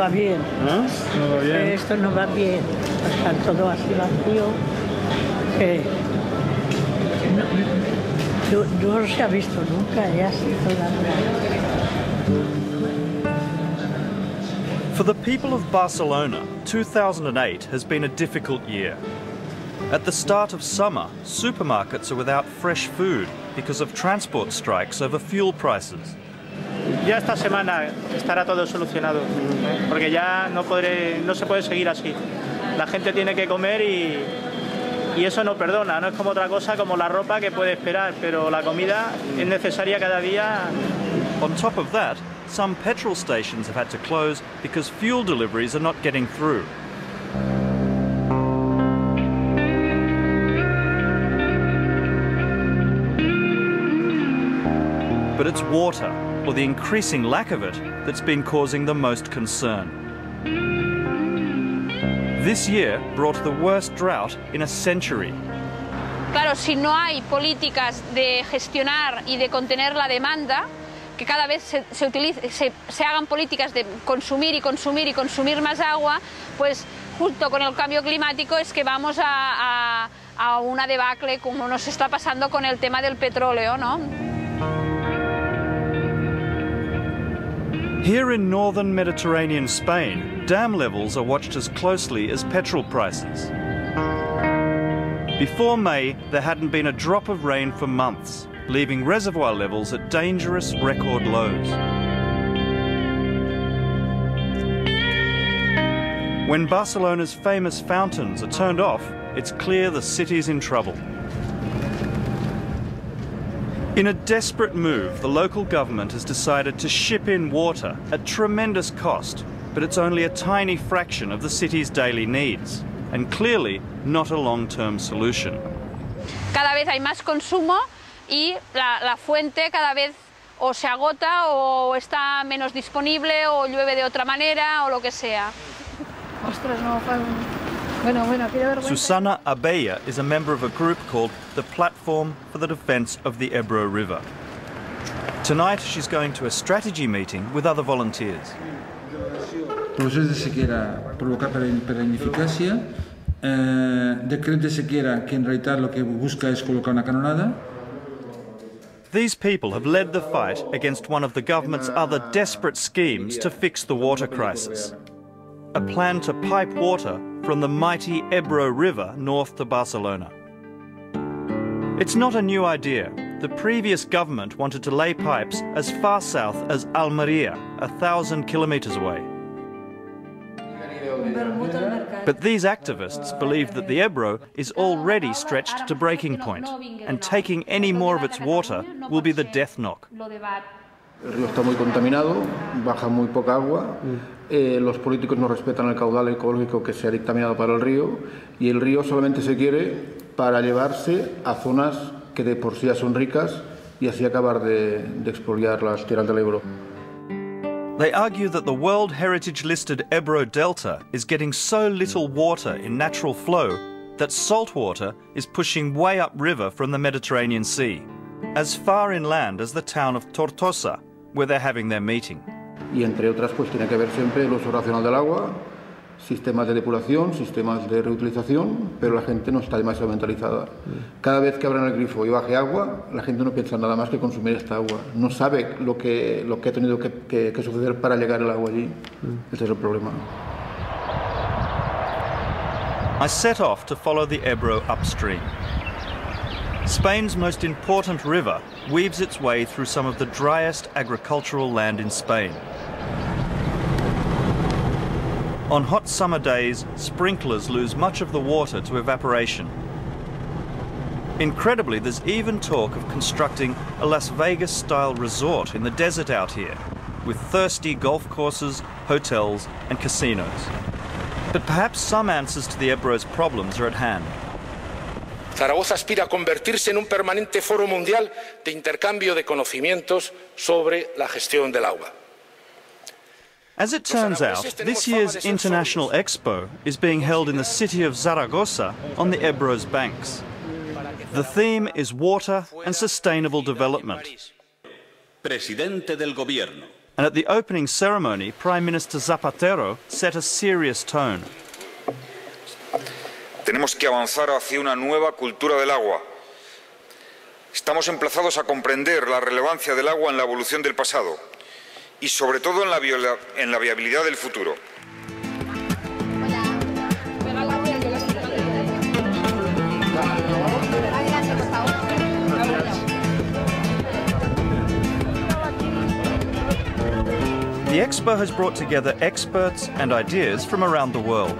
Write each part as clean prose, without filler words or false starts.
va bien. ¿No? ¿No va bien? Esto no va bien. Está todo así vacío. No se ha visto nunca ya así toda. For the people of Barcelona, 2008 has been a difficult year. At the start of summer, supermarkets are without fresh food because of transport strikes over fuel prices. Ya esta semana estará todo solucionado, porque ya no se puede seguir así. La gente tiene que comer y eso no perdona, no es como otra cosa como la ropa que puede esperar, pero la comida es necesaria cada día. On top of that, some petrol stations have had to close because fuel deliveries are not getting through. But it's water, or the increasing lack of it, that's been causing the most concern. This year brought the worst drought in a century. Claro, si no hay políticas de gestionar y de contener la demanda, que cada vez se hagan políticas de consumir y consumir y consumir más agua, pues junto con el cambio climático es que vamos a una debacle como nos está pasando con el tema del petróleo, ¿no? Here in northern Mediterranean Spain, dam levels are watched as closely as petrol prices. Before May, there hadn't been a drop of rain for months, leaving reservoir levels at dangerous record lows. When Barcelona's famous fountains are turned off, it's clear the city's in trouble. In a desperate move, the local government has decided to ship in water at tremendous cost, but it's only a tiny fraction of the city's daily needs, and clearly not a long-term solution. Cada vez hay más consumo y la fuente cada vez o se agota o está menos disponible o llueve de otra manera o lo que sea. Ostras, no, bueno, quiero vergüenza. Susana Abella is a member of a group called the Platform for the Defence of the Ebro River. Tonight she's going to a strategy meeting with other volunteers. Procesos de sequera provocar per la ineficàcia, decret de sequera que en realitat lo que busca és col·locar una canonada. These people have led the fight against one of the government's other desperate schemes to fix the water crisis. A plan to pipe water from the mighty Ebro River north to Barcelona. It's not a new idea. The previous government wanted to lay pipes as far south as Almeria, 1,000 kilometres away. But these activists believe that the Ebro is already stretched to breaking point, and taking any more of its water will be the death knock. El río está muy contaminado, baja muy poca agua, los políticos no respetan el caudal ecológico que se ha dictaminado para el río y el río solamente se quiere para llevarse a zonas que de por sí ya son ricas y así acabar de expoliar las tierras del Ebro. They argue that the World Heritage listed Ebro Delta is getting so little water in natural flow that salt water is pushing way upriver from the Mediterranean Sea, as far inland as the town of Tortosa, where they're having their meeting. Y entre otras, pues tiene que haber siempre el uso racional del agua, sistemas de depuración, sistemas de reutilización, pero la gente no está demasiado mentalizada. Cada vez que abran el grifo y baje agua, la gente no piensa nada más que consumir esta agua. No sabe lo que ha tenido que suceder para llegar el agua allí. Ese es el problema. I set off to follow the Ebro upstream. Spain's most important river weaves its way through some of the driest agricultural land in Spain. On hot summer days, sprinklers lose much of the water to evaporation. Incredibly, there's even talk of constructing a Las Vegas-style resort in the desert out here, with thirsty golf courses, hotels and casinos. But perhaps some answers to the Ebro's problems are at hand. Zaragoza aspira a convertirse en un permanente foro mundial de intercambio de conocimientos sobre la gestión del agua. As it turns out, this year's International Expo is being held in the city of Zaragoza on the Ebro's banks. The theme is water and sustainable development. Presidente del Gobierno. And at the opening ceremony, Prime Minister Zapatero set a serious tone. Tenemos que avanzar hacia una nueva cultura del agua. Estamos emplazados a comprender la relevancia del agua en la evolución del pasado y sobre todo en la viabilidad del futuro. The Expo has brought together experts and ideas from around the world.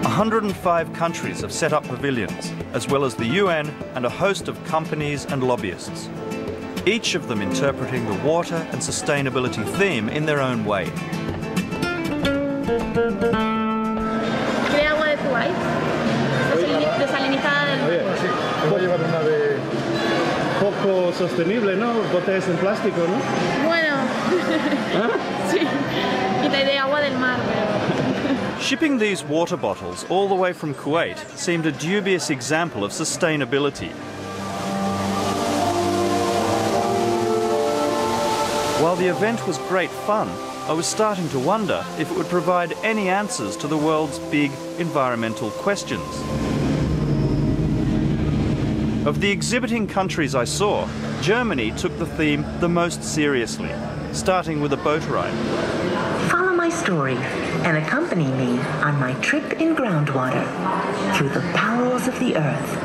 "105 countries have set up pavilions, as well as the UN and a host of companies and lobbyists, each of them interpreting the water and sustainability theme in their own way. ¿Quiere agua de Kuwait? Desalinizada del... Sí, voy a llevar una de poco sostenible, ¿no? Botellas en plástico, ¿no? Bueno, sí, y de agua del mar, pero... Shipping these water bottles all the way from Kuwait seemed a dubious example of sustainability. While the event was great fun, I was starting to wonder if it would provide any answers to the world's big environmental questions. Of the exhibiting countries I saw, Germany took the theme the most seriously, starting with a boat ride. Follow my story and accompany me on my trip in groundwater through the bowels of the earth.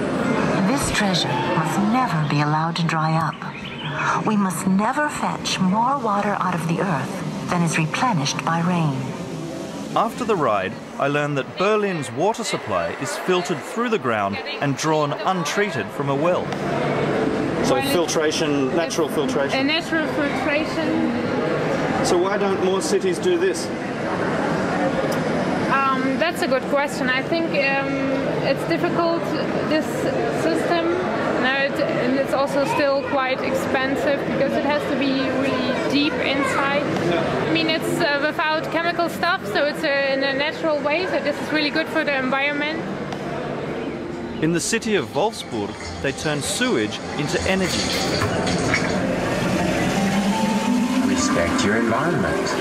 This treasure must never be allowed to dry up. We must never fetch more water out of the earth than is replenished by rain. After the ride, I learned that Berlin's water supply is filtered through the ground and drawn untreated from a well. So filtration, natural filtration. A natural filtration. So why don't more cities do this? That's a good question. I think it's difficult, this system, and it's also still quite expensive because it has to be really deep inside. I mean, it's without chemical stuff, so it's in a natural way, so this is really good for the environment. In the city of Wolfsburg, they turn sewage into energy. Respect your environment.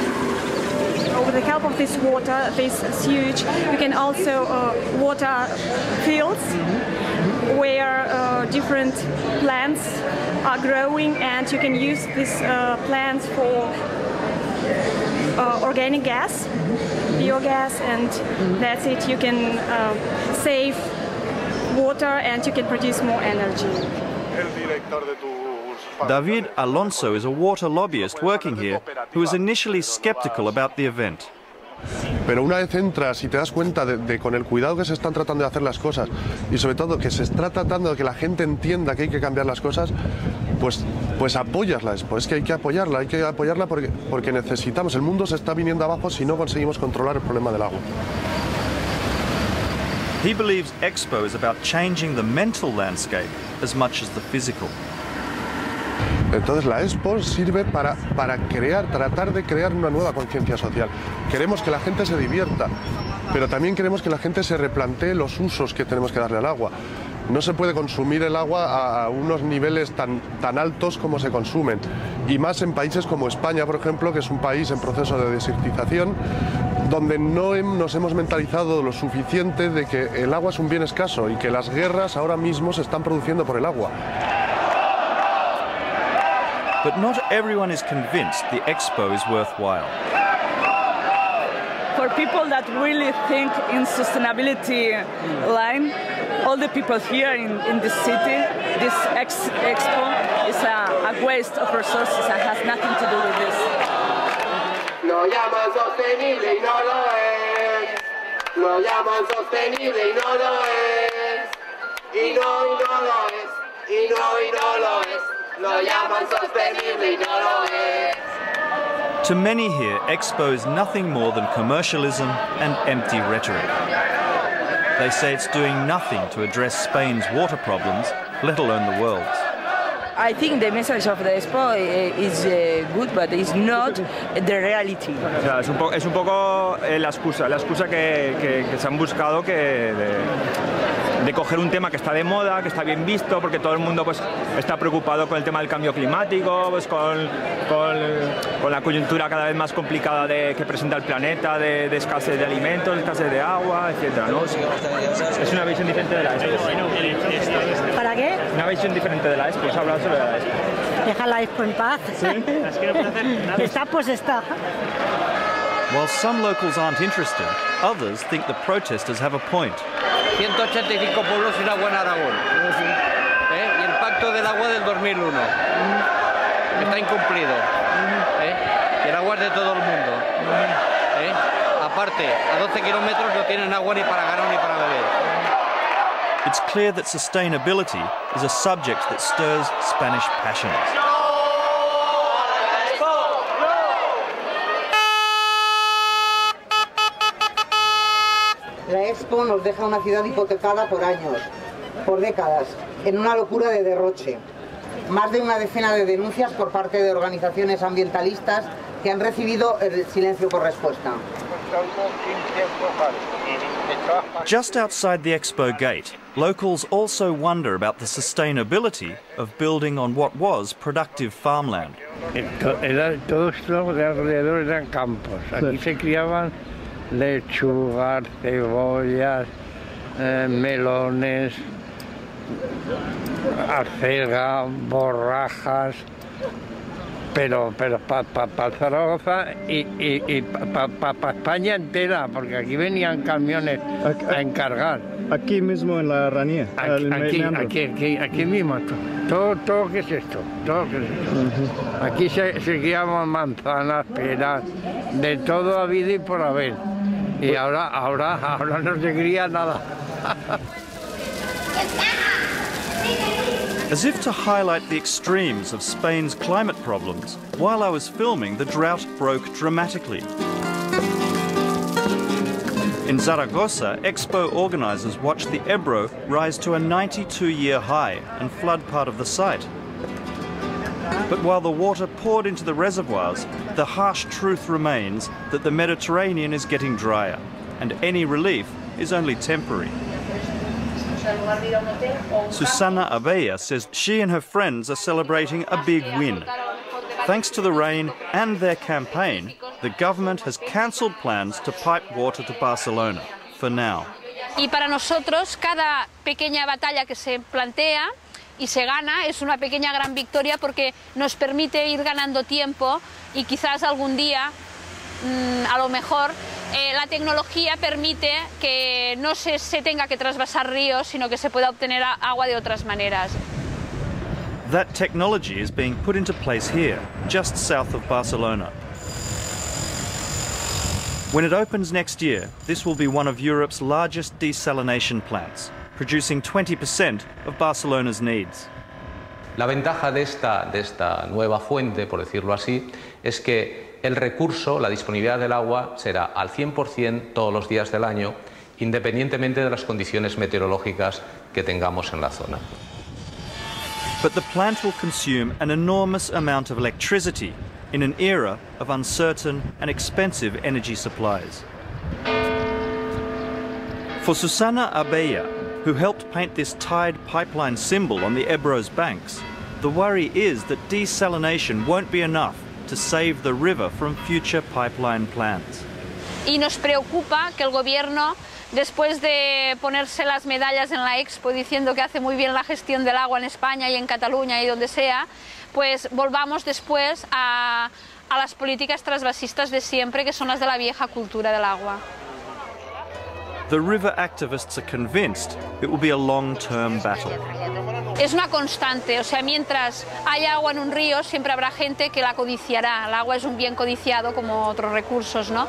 With the help of this water, this sewage, you can also water fields where different plants are growing, and you can use these plants for organic gas, biogas, and that's it. You can save water and you can produce more energy. David Alonso is a water lobbyist working here who was initially skeptical about the event. Pero una vez entras y te das cuenta de con el cuidado que se están tratando de hacer las cosas y sobre todo que se está tratando de que la gente entienda que hay que cambiar las cosas, pues apoyas la Expo. Es que hay que apoyarla porque necesitamos. El mundo se está viniendo abajo si no conseguimos controlar el problema del agua. He believes Expo is about changing the mental landscape as much as the physical. Entonces la Expo sirve para tratar de crear una nueva conciencia social. Queremos que la gente se divierta, pero también queremos que la gente se replantee los usos que tenemos que darle al agua. No se puede consumir el agua a unos niveles tan altos como se consumen. Y más en países como España, por ejemplo, que es un país en proceso de desertización, donde no nos hemos mentalizado lo suficiente de que el agua es un bien escaso y que las guerras ahora mismo se están produciendo por el agua. But not everyone is convinced the Expo is worthwhile. For people that really think in sustainability line, all the people here in the city, this Expo is a waste of resources and has nothing to do with this. Lo llaman sostenible y no lo es. Lo llaman sostenible y no lo es. Y no lo es. Y no lo es. Lo llaman sostenible y no lo es. To many here, Expo is nothing more than commercialism and empty rhetoric. They say it's doing nothing to address Spain's water problems, let alone the world's. I think the message of the Expo is good, but it's not the reality. O sea, es un poco la excusa que se han buscado de coger un tema que está de moda, que está bien visto, porque todo el mundo pues está preocupado con el tema del cambio climático, pues con la coyuntura cada vez más complicada que presenta el planeta, de escasez de alimentos, de escasez de agua, etcétera, ¿no? Es una visión diferente de la Expo. ¿Para qué? Una visión diferente de la Expo, se ha hablado sobre la Expo. Deja la Expo en paz. ¿Sí? Está, pues está. While some locals aren't interested, others think the protesters have a point. 185 pueblos sin agua en Aragón. Y el pacto del agua del 2001 está incumplido. Y el agua es de todo el mundo. Aparte, a 12 kilómetros no tienen agua ni para ganado ni para beber. It's clear that sustainability is a subject that stirs Spanish passions. La Expo nos deja una ciudad hipotecada por años, por décadas, en una locura de derroche. Más de una decena de denuncias por parte de organizaciones ambientalistas que han recibido el silencio por respuesta. Just outside the Expo gate, locals also wonder about the sustainability of building on what was productive farmland. Todo esto de alrededor eran campos. Aquí se criaban lechugas, cebollas, melones, acelga, borrajas, pero para Zaragoza y para España entera, porque aquí venían camiones a encargar. Aquí mismo en la ranía. Aquí mismo. Todo que es esto. Aquí se criaban manzanas, peras, de todo habido y por haber. Y ahora no se cría nada. As if to highlight the extremes of Spain's climate problems, while I was filming, the drought broke dramatically. In Zaragoza, Expo organisers watched the Ebro rise to a 92-year high and flood part of the site. But while the water poured into the reservoirs, the harsh truth remains that the Mediterranean is getting drier, and any relief is only temporary. Susana Abella says she and her friends are celebrating a big win. Thanks to the rain and their campaign, the government has cancelled plans to pipe water to Barcelona, for now. Y para nosotros, cada pequeña batalla que se plantea y se gana es una pequeña gran victoria porque nos permite ir ganando tiempo y quizás algún día, a lo mejor, la tecnología permite que no se tenga que trasvasar ríos, sino que se pueda obtener agua de otras maneras. That technology is being put into place here, just south of Barcelona. When it opens next year, this will be one of Europe's largest desalination plants, producing 20% of Barcelona's needs. La ventaja de esta nueva fuente, por decirlo así, es que el recurso, la disponibilidad del agua, será al 100% todos los días del año, independientemente de las condiciones meteorológicas que tengamos en la zona. But the plant will consume an enormous amount of electricity in an era of uncertain and expensive energy supplies. For Susana Abella, who helped paint this tide pipeline symbol on the Ebro's banks, the worry is that desalination won't be enough to save the river from future pipeline plans. Y nos preocupa que el gobierno, después de ponerse las medallas en la Expo diciendo que hace muy bien la gestión del agua en España y en Cataluña y donde sea, pues volvamos después a las políticas transvasistas de siempre, que son las de la vieja cultura del agua. The river activists are convinced it will be a long-term battle. Es una constante, o sea, mientras haya agua en un río siempre habrá gente que la codiciará. El agua es un bien codiciado como otros recursos, ¿no?